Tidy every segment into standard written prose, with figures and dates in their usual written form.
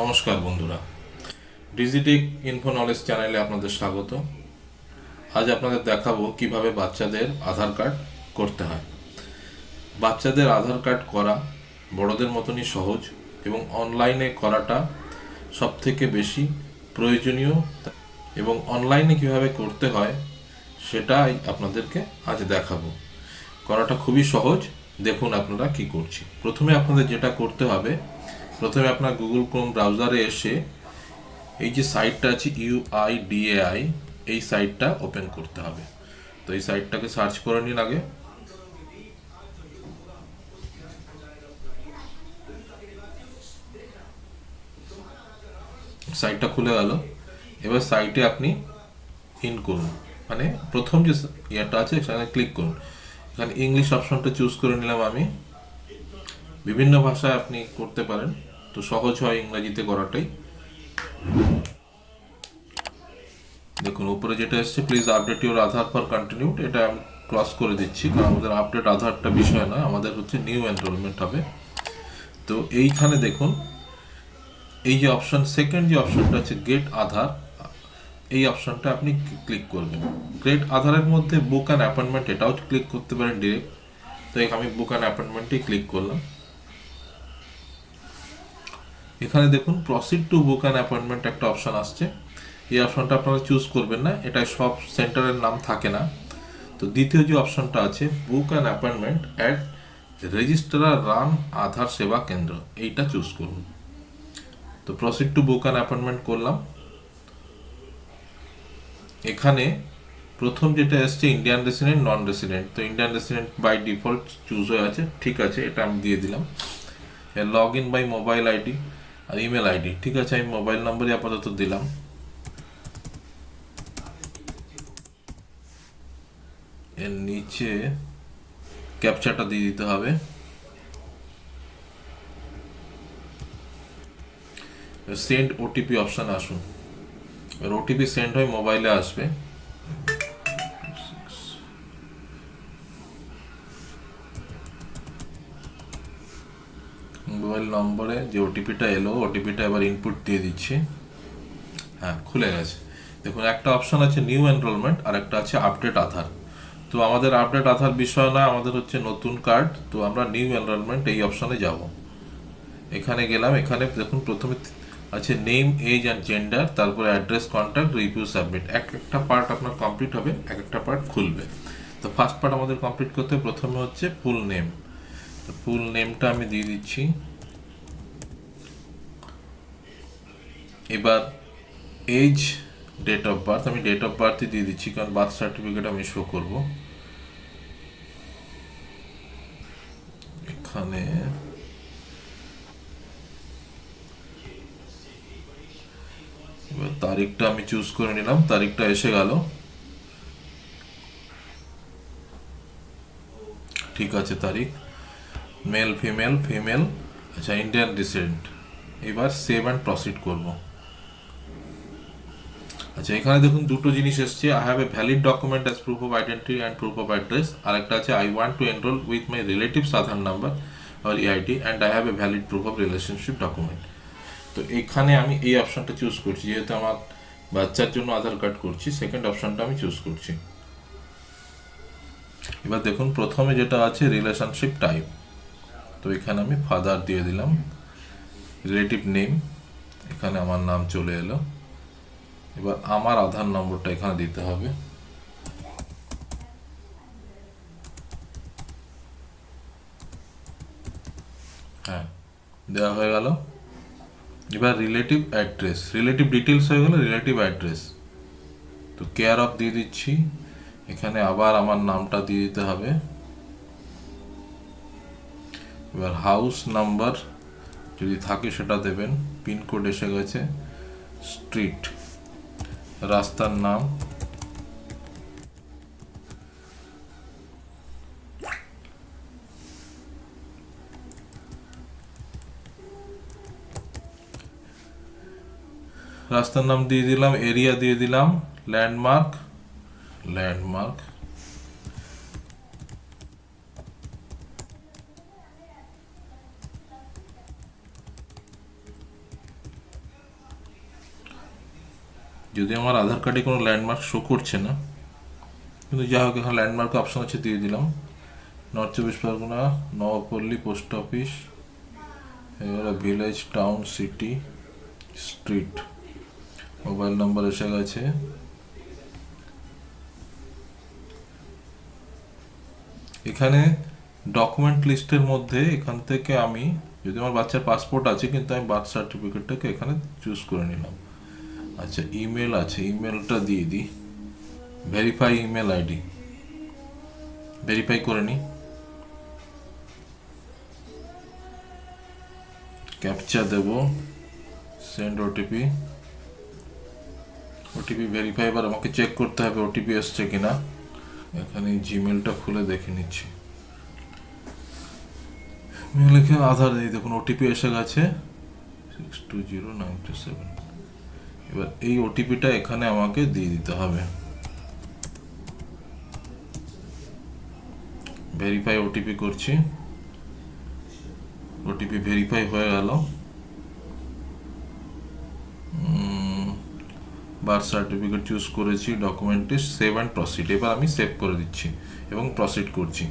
নমস্কার বন্ধুরা, Digitech info knowledge চ্যানেলে আপনাদের স্বাগত। আজ আপনাদের দেখাবো কিভাবে বাচ্চাদের আধার কার্ড করতে হয়। বাচ্চাদের আধার কার্ড করা বড়দের মতনই সহজ এবং অনলাইনে করাটা সবথেকে বেশি প্রয়োজনীয়, এবং অনলাইনে কিভাবে করতে হয় সেটাই আপনাদেরকে আজ দেখাবো। করাটা খুবই সহজ। দেখুন আপনারা কি করছি। প্রথমে আপনাদের যেটা করতে হবে, প্রথমে আপনার গুগল ক্রোম ব্রাউজারে এসে এই যে সাইটটা আছে UIDAI, এই সাইটটা ওপেন করতে হবে। তো এই সাইটটাকে সার্চ করে নিন আগে। সাইটটা খুলে গেল। এবার সাইটে আপনি ইন করুন, মানে প্রথম যে ইয়েটা আছে সেখানে ক্লিক করুন। এখানে ইংলিশ অপশনটা চুজ করে নিলাম আমি। বিভিন্ন ভাষায় আপনি করতে পারেন, তো সহজ হয় ইংরেজিতে করাটাই। দেখুন উপরে যেটা এসছে, please update your Aadhaar for continued, এটা আমি ক্রস করে দিচ্ছি, কারণ আমাদের আপডেট আধারটা বিষয় নয়, আমাদের হচ্ছে নিউ এনরোলমেন্ট হবে। তো এইখানে দেখুন এই যে অপশন, সেকেন্ড যে অপশনটা আছে গেট আধার, এই অপশনটা আপনি ক্লিক করবেন। গেট আধারের মধ্যে বুক অ্যান্ড অ্যাপয়েন্টমেন্ট, এটাও ক্লিক করতে পারেন ডিরেক্ট। তো আমি বুক অ্যান্ড অ্যাপয়েন্টমেন্টেই ক্লিক করলাম। এখানে দেখুন proceed to book and appointment একটা অপশন আসছে। এই অপশনটা আপনারা চুজ করবেন না, এটা সব সেন্টারের নাম থাকে না। তো দ্বিতীয় যে অপশনটা আছে book and appointment at registrar run Aadhaar Seva Kendra, এইটা চুজ করুন। তো proceed to book and appointment করলাম। এখানে প্রথম যেটা এসছে ইন্ডিয়ান রেসিডেন্ট, নন রেসিডেন্ট। তো Indian resident by default choose হয়ে আছে, ঠিক আছে, এটা আমি দিয়ে দিলাম। Log in by mobile ID আর ইমেল আইডি, ঠিক আছে, আমি মোবাইল নম্বরই আপাতত দিলাম। এর নিচে ক্যাপচাটা দিয়ে দিতে হবে। সেন্ড ওটিপি অপশান আসুন। এবার ওটিপি সেন্ড হয়ে মোবাইলে আসবে। মোবাইল নম্বরে যে ওটিপিটা এলো, ওটিপিটা এবার ইনপুট দিয়ে দিচ্ছি। হ্যাঁ, খুলে গেছে। দেখুন একটা অপশন আছে নিউ এনরোলমেন্ট আর একটা আছে আপডেট আধার। তো আমাদের আপডেট আধার বিষয় না, আমাদের হচ্ছে নতুন কার্ড। তো আমরা নিউ এনরোলমেন্ট এই অপশনে যাব। এখানে গেলাম। এখানে দেখুন প্রথমে আছে নেম, এজ অ্যান্ড জেন্ডার, তারপরে অ্যাড্রেস, কন্ট্যাক্ট, রিভিউ, সাবমিট। এক একটা পার্ট আপনার কমপ্লিট হবে, এক একটা পার্ট খুলবে। তো ফার্স্ট পার্ট আমাদের কমপ্লিট করতে প্রথমে হচ্ছে ফুল নেম। তো ফুল নেমটা আমি দিয়ে দিচ্ছি। এবার এজ, ডেট অফ বার্থ, আমি ডেট অফ বার্থই দিয়ে দিচ্ছি, কারণ বার্থ সার্টিফিকেট আমি শো করব। এখানে এবার তারিখটা আমি চুজ করে নিলাম, তারিখটা এসে গেল, ঠিক আছে তারিখ। মেল, ফিমেল, ফিমেল, আচ্ছা ইন্ডিয়ান রিসিডেন্ট। এবার সেভ অ্যান্ড প্রসিড করব। আচ্ছা এখানে দেখুন দুটো জিনিস এসছে, I have a valid document as proof of identity and proof of address, আর একটা আছে I want to enroll with my relatives Aadhaar number আর EID and I have a valid proof of relationship document. তো এখানে আমি এই অপশনটা choose করছি, যেহেতু আমার বাচ্চার জন্য আধার কার্ড করছি, সেকেন্ড অপশনটা আমি চুজ করছি। এবার দেখুন প্রথমে যেটা আছে রিলেশনশিপ টাইপ, তো এখানে আমি ফাদার দিয়ে দিলাম। রিলেটিভ নেম, এখানে আমার নাম চলে এলো। এবার আমার আধার নম্বরটা এখানে দিতে হবে। হ্যাঁ, দেওয়া হয়ে গেল। এবার রিলেটিভ অ্যাড্রেস, রিলেটিভ ডিটেলস হয়ে গেল, রিলেটিভ অ্যাড্রেস। তো কেয়ার অফ দিয়ে দিচ্ছি। এখানে আবার আমার নামটা দিয়ে দিতে হবে। এবার হাউস নাম্বার যদি থাকে সেটা দেবেন। পিনকোড এসে গেছে। স্ট্রিট, রাস্তার নাম। রাস্তার নাম দিয়ে দিলাম, এরিয়া দিয়ে দিলাম, ল্যান্ডমার্ক, ল্যান্ডমার্ক। যদি আমার আধার কার্ডে কোনো ল্যান্ডমার্ক শো করছে না, কিন্তু যাই হোক এখানে ল্যান্ডমার্ক অপশন আছে, দিয়ে দিলাম নর্থ চব্বিশ পরগনা, নবপল্লী পোস্ট অফিস, এবারে village, town, city, street, mobile number এসে গেছে। এখানে ডকুমেন্ট লিস্টের মধ্যে এখান থেকে আমি, যদি আমার বাচ্চার পাসপোর্ট আছে কিন্তু আমি বার্থ সার্টিফিকেটটাকে এখানে চুজ করে নিলাম। আচ্ছা, ইমেল আছে, ইমেলটা দিয়ে দিই, ভেরিফাই ইমেল আইডি, ভেরিফাই করে নিই। ক্যাপচা দেব, সেন্ড ওটিপি, ওটিপি ভেরিফাই। এবার আমাকে চেক করতে হবে ওটিপি এসছে কিনা। এখানে জিমেলটা খুলে দেখে নিচ্ছি, লিখে আধার, এই দেখুন ওটিপি এসে গেছে 620927। এবার এই ওটিপিটা এখানে আমাকে দিয়ে দিতে হবে। ভেরিফাই ওটিপি করছি, ওটিপি ভেরিফাই হয়ে গেল। বার্থ সার্টিফিকেট চুজ করেছি, ডকুমেন্টে সেভ অ্যান্ড প্রসিড। এবার আমি সেভ করে দিচ্ছি এবং প্রসিড করছি।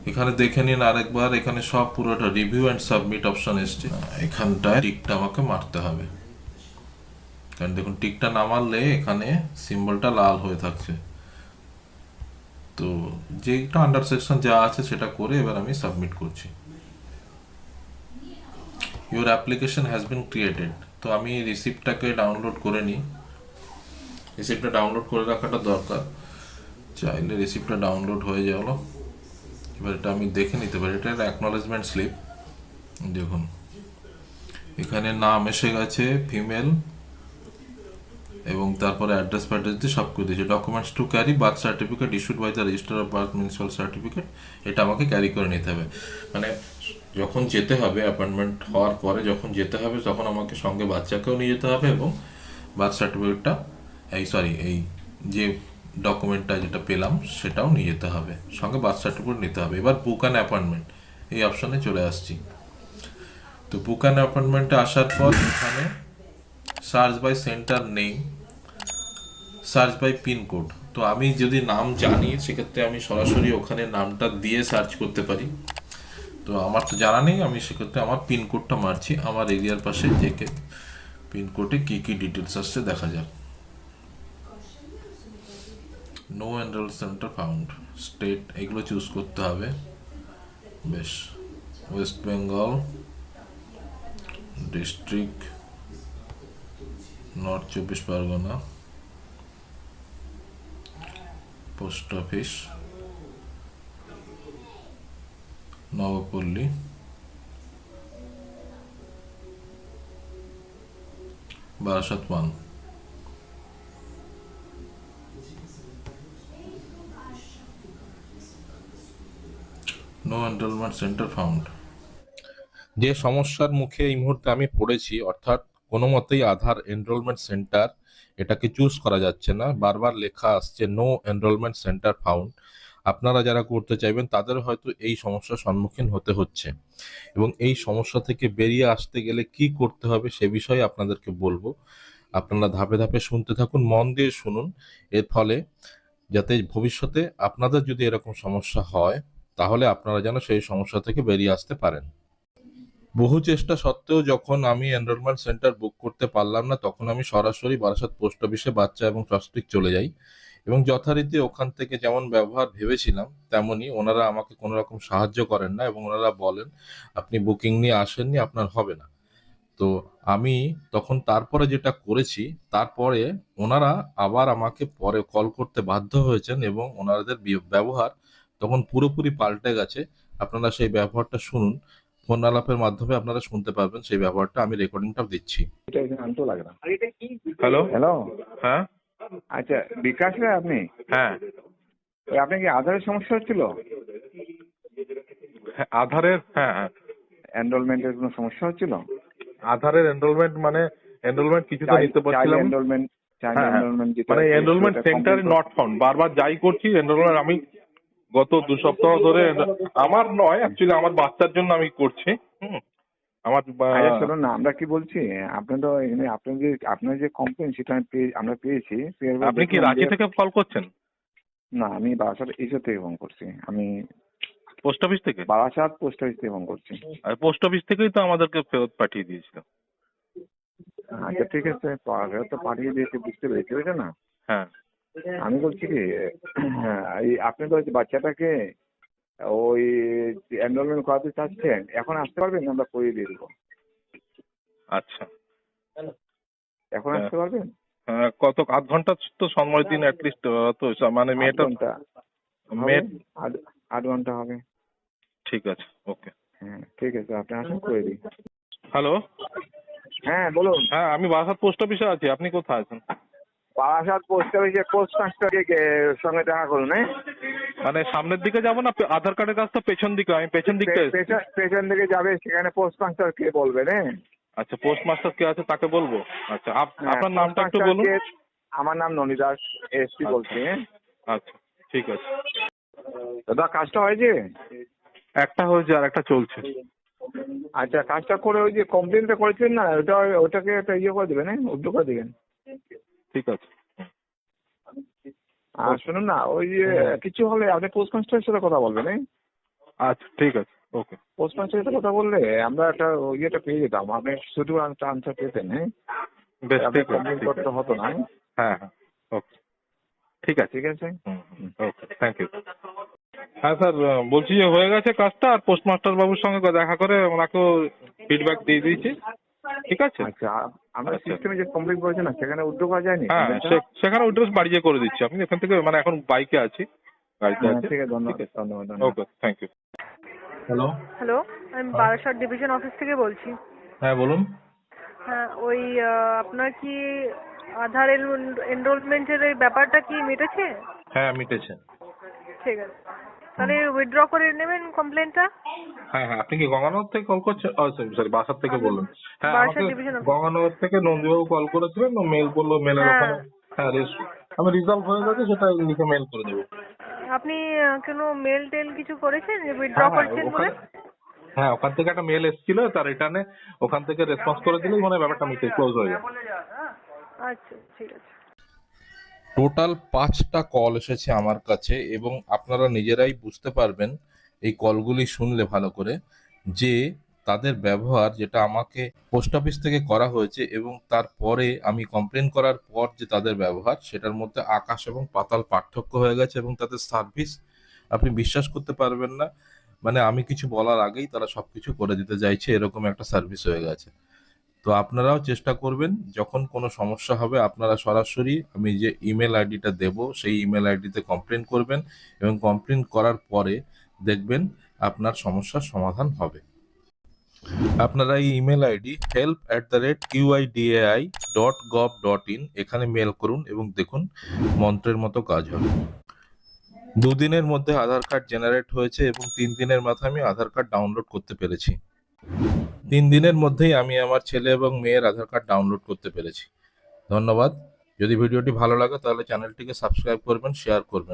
এখানে দেখে নিন আরেকবার, এখানে সব পুরোটা রিভিউ অ্যান্ড সাবমিট অপশন এসছে। এখানটায় টিকটা আমাকে মারতে হবে, কারণ দেখুন টিকটা না মারলে এখানে সিম্বলটা লাল হয়ে থাকছে। তো যেটা আন্ডার সেকশন যা আছে সেটা করে এবার আমি সাবমিট করছি। Your application has been created. তো আমি রিসিপ্টটাকে ডাউনলোড করে নিই, রিসিপ্টটা ডাউনলোড করে রাখাটা দরকার, চাইলে রিসিপ্টটা ডাউনলোড হয়ে গেল। এবার এটা আমি দেখে নিতে পারি, এটা একটা অ্যাকনলেজমেন্ট স্লিপ। দেখুন এখানে নাম এসে গেছে ফিমেল, এবং তারপরে অ্যাড্রেস ফ্যাড্রেস দিয়ে সব করে দিয়েছে। Documents to carry, birth certificate issued by the register of birth municipal certificate, এটা আমাকে ক্যারি করে নিতে হবে। মানে যখন যেতে হবে অ্যাপয়েন্টমেন্ট হওয়ার পরে যখন যেতে হবে তখন আমাকে সঙ্গে বাচ্চাকেও নিয়ে যেতে হবে, এবং বার্থ সার্টিফিকেটটা, এই যে ডকুমেন্টটা যেটা পেলাম সেটাও নিয়ে যেতে হবে, সঙ্গে বার্থ সার্টিফিকেট নিতে হবে। এবার বুক অ্যান অ্যাপয়েন্টমেন্ট এই অপশানে চলে আসছি। তো বুক অ্যান অ্যাপয়েন্টমেন্টে আসার পর এখানে search by centre name, search by pincode. তো আমি যদি নাম জানি সেক্ষেত্রে আমি সরাসরি ওখানে নামটা দিয়ে সার্চ করতে পারি। তো আমার তো জানা নেই, আমি সেক্ষেত্রে আমার পিনকোডটা মারছি, আমার এরিয়ার পাশে থেকে পিনকোডে কী কী ডিটেলস আসছে দেখা যাক। No enrol centre found, state এগুলো চুজ করতে হবে। বেশ, ওয়েস্ট বেঙ্গল, ডিস্ট্রিক্ট নর্থ চব্বিশ Pargana, post office Nabapally, Barasat 1। No enrolment centre found. যে সমস্যার মুখে এই মুহূর্তে আমি পড়েছি, অর্থাৎ কোনো মতেই আধার এনরোলমেন্ট সেন্টার এটাকে চুজ করা যাচ্ছে না, বারবার লেখা আসছে নো এনরোলমেন্ট সেন্টার ফাউন্ড। আপনারা যারা করতে চাইবেন তাদের হয়তো এই সমস্যার সম্মুখীন হতে হচ্ছে, এবং এই সমস্যা থেকে বেরিয়ে আসতে গেলে কি করতে হবে সে বিষয়ে আপনাদেরকে বলবো। আপনারা ধাপে ধাপে শুনতে থাকুন, মন দিয়ে শুনুন, এর ফলে যাতে ভবিষ্যতে আপনাদের যদি এরকম সমস্যা হয় তাহলে আপনারা যেন সেই সমস্যা থেকে বেরিয়ে আসতে পারেন। বহু চেষ্টা সত্ত্বেও যখন আমি এনরোলমেন্ট সেন্টার বুক করতে পারলাম না, তখন আমি সরাসরি বারাসাত পোস্ট অফিসে বাচ্চা এবং সস্ত্রীক চলে যাই, এবং যথারীতি ওখান থেকে যেমন ব্যবহার ভেবেছিলাম তেমনই ওনারা আমাকে কোনো রকম সাহায্য করেন না, এবং ওনারা বলেন আপনি বুকিং নিয়ে আসেননি, আপনার হবে না। তো আমি তখন তারপরে যেটা করেছি, তারপরে ওনারা আবার আমাকে পরে কল করতে বাধ্য হয়েছেন, এবং ওনাদের ব্যবহার তখন পুরোপুরি পাল্টে গেছে। আপনারা সেই ব্যবহারটা শুনুন, ফোন আলাপের মাধ্যমে আপনারা শুনতে পারবেন সেই ব্যবহারটা, আমি রেকর্ডিংটা দিচ্ছি। হ্যালো, হ্যালো, হ্যাঁ আচ্ছা বিকাশ রে আপনি? হ্যাঁ আপনার কি আধারের সমস্যা হচ্ছিল? হ্যাঁ, আধারের, হ্যাঁ হ্যাঁ, এনরোলমেন্টের কোনো সমস্যা হচ্ছিল? আধারের এনরোলমেন্ট মানে এনরোলমেন্ট কিছুতে নিতে পারছিলাম, এনরোলমেন্ট, চাইল্ড হ্যাঁ হ্যাঁ, এনরোলমেন্ট যেটা মানে এনরোলমেন্ট সেন্টার নট ফাউন্ড, বারবার যাই করছি এনরোলমেন্ট। আমি গত 2 সপ্তাহ ধরে আমার নয়, অ্যাকচুয়ালি আমার বাচ্চার জন্য আমি করছি। আমার আচ্ছা শুনুন না, আমরা কি বলছি, আপনি তো এখানে আপনার যে কমপ্লেন সেটা আমরা পেয়েছি। আপনি কি রাঁচি থেকে কল করছেন? না, আমি বারাসাত এসো থেকে ফোন করছি। আমি পোস্ট অফিস থেকে? বারাসাত পোস্ট অফিস থেকে ফোন করছি। আর পোস্ট অফিস থেকেই তো আমাদেরকে ফেরত পাঠিয়ে দিয়েছিল। আচ্ছা ঠিক আছে, তো পাঠিয়ে দিয়েছি, বুঝতে পেরেছি, বুঝলেন না? হ্যাঁ। আমি বলছি কি, আপনি তো বাচ্চাটাকে ওই এনরোলমেন্ট করাতে চাচ্ছেন, এখন আসতে পারবেন? আমরা করিয়ে দিয়ে দেবো। আচ্ছা। এখন হ্যাঁ। আসতে পারবেন? কত আধ ঘন্টা তো সময় দিন অ্যাটলিস্ট। তো মানে 8 মেয়েটা ঘন্টা মেয়ে। হবে? 8 ঘন্টা হবে। ঠিক আছে, ওকে। হ্যাঁ ঠিক আছে, আপনি আসুন, করে দিই। হ্যালো। হ্যাঁ বলুন। হ্যাঁ, আমি বারাসাত পোস্ট অফিসে আছি, আপনি কোথায় আছেন? বারাসাত পোস্ট অফিসে পোস্ট মাস্টারের সঙ্গে দেখা করুন। হ্যাঁ, মানে সামনের দিকে যাবো না আধার কার্ডের কাছ তো পেছন দিকে? আমি পেছন দিকটা এসেছি। পেছন দিকে যাবে, সেখানে পোস্ট মাস্টার কে বলবেন। হ্যাঁ, আচ্ছা, পোস্ট মাস্টার কে আছে তাকে বলবো? আচ্ছা, হ্যাঁ, আপনার পোস্ট নামটা একটু বলুন। মাস্টারকে। আমার নাম ননী দাস, এসপি বলছি। হ্যাঁ, আচ্ছা, ঠিক আছে। দাদা কাজটা হয়েছে? একটা হয়েছে আর একটা চলছে। আচ্ছা, কাজটা করে ওই যে কমপ্লেনটা করেছেন না, ওটাকে একটা ইয়ে করে দেবেন, হ্যাঁ, উদ্যোগ করে দেবেন। ঠিক আছে। আর শুনুন না, ওই যে কিছু হলে আপনি পোস্ট মাস্টারের সাথে কথা বলবেন। হ্যাঁ, আচ্ছা, ঠিক আছে, ওকে। পোস্ট মাস্টারের সাথে কথা বললে আমরা একটা ইয়েটা পেয়ে যেতাম, আপনি শুধু আনসার পেতেন। হ্যাঁ, বেশ, আপনি ঠিক আছে, কমপ্লেন ঠিক করতে আছে। হতো না। হ্যাঁ, হ্যাঁ, ওকে, ঠিক আছে। ঠিক আছে। ওকে, থ্যাংক ইউ। হ্যাঁ স্যার, বলছি যে হয়ে গেছে কাজটা, আর পোস্টমাস্টার বাবুর সঙ্গে দেখা করে ওনাকেও ফিডব্যাক দিয়ে দিয়েছি। ঠিক আছে। আচ্ছা, আমরা আচ্ছা। সিস্টেমে যে কমপ্লেন করেছেন না, সেখানে উদ্যোগ করা যায়নি? হ্যাঁ, complaint টা? সেখানে অ্যাড্রেস বাড়িয়ে করে দিচ্ছি। আপনি এখান থেকে মানে এখন বাইকে আছি, গাড়িতে হ্যাঁ আছে। ঠিক আছে, ধন্যবাদ, ঠিক আছে, ধন্যবাদ, ধন্যবাদ। ওকে, থ্যাংক ইউ। হ্যালো। হ্যালো, আমি বারাসাত ডিভিশন অফিস থেকে বলছি। হ্যাঁ, বলুন। হ্যাঁ, ওই আপনার কি আধার এনরোলমেন্টের এই ব্যাপারটা কি মিটেছে? হ্যাঁ, মিটেছে। ঠিক আছে, তাহলে উইথড্র করে নেবেন কমপ্লেনটা। হ্যাঁ, হ্যাঁ, আপনি কি গঙ্গানগর থেকে কল করছেন? সরি, বাসার থেকে আমি বললেন। হ্যাঁ, বারাসাত আমাকে ডিভিশন অফিস। গঙ্গানগর থেকে নন্দীবাবু কল করেছিলেন, মেল করলো, মেলের হ্যাঁ। ওখানে। হ্যাঁ, আমি রিজলভ হয়ে গেছে, সেটা লিখে মেল করে দেবো। আপনি কোনো মেল টেল কিছু করেছেন যে উইথড্র হ্যাঁ, হ্যাঁ, করছেন বলে? হ্যাঁ, ওখান থেকে একটা মেল এসেছিল, তার রিটার্নে ওখান থেকে রেসপন্স করে দিলেই মানে ব্যাপারটা মিটে ক্লোজ হয়ে যাবে। আচ্ছা, ঠিক আছে। টোটাল 5টা কল এসেছে আমার কাছে, এবং আপনারা নিজেরাই বুঝতে পারবেন এই কলগুলি শুনলে ভালো করে যে তাদের ব্যবহার, যেটা আমাকে পোস্ট অফিস থেকে করা হয়েছে এবং তারপরে আমি কমপ্লেন করার পর যে তাদের ব্যবহার, সেটার মধ্যে আকাশ এবং পাতাল পার্থক্য হয়ে গেছে। এবং তাদের সার্ভিস আপনি বিশ্বাস করতে পারবেন না, মানে আমি কিছু বলার আগেই তারা সবকিছু করে দিতে চাইছে, এরকম একটা সার্ভিস হয়ে গেছে। তো আপনারাও চেষ্টা করবেন, যখন কোনো সমস্যা হবে আপনারা সরাসরি আমি যে ইমেল আইডিটা দেব সেই ইমেল আইডিতে কমপ্লেন করবেন, এবং কমপ্লেন করার পরে দেখবেন আপনার সমস্যার সমাধান হবে। আপনারা এই ইমেল আইডি help@uidai.gov.in এখানে মেল করুন এবং দেখুন মন্ত্রের মতো কাজ হবে। 2 দিনের মধ্যে আধার কার্ড জেনারেট হয়েছে এবং 3 দিনের মাথায় আমি আধার কার্ড ডাউনলোড করতে পেরেছি। 3 দিনের মধ্যেই আমি আমার ছেলে এবং মেয়ের আধার কার্ড ডাউনলোড করতে পেরেছি। ধন্যবাদ। যদি ভিডিওটি ভালো লাগে তাহলে চ্যানেলটিকে সাবস্ক্রাইব করবেন, শেয়ার করবেন।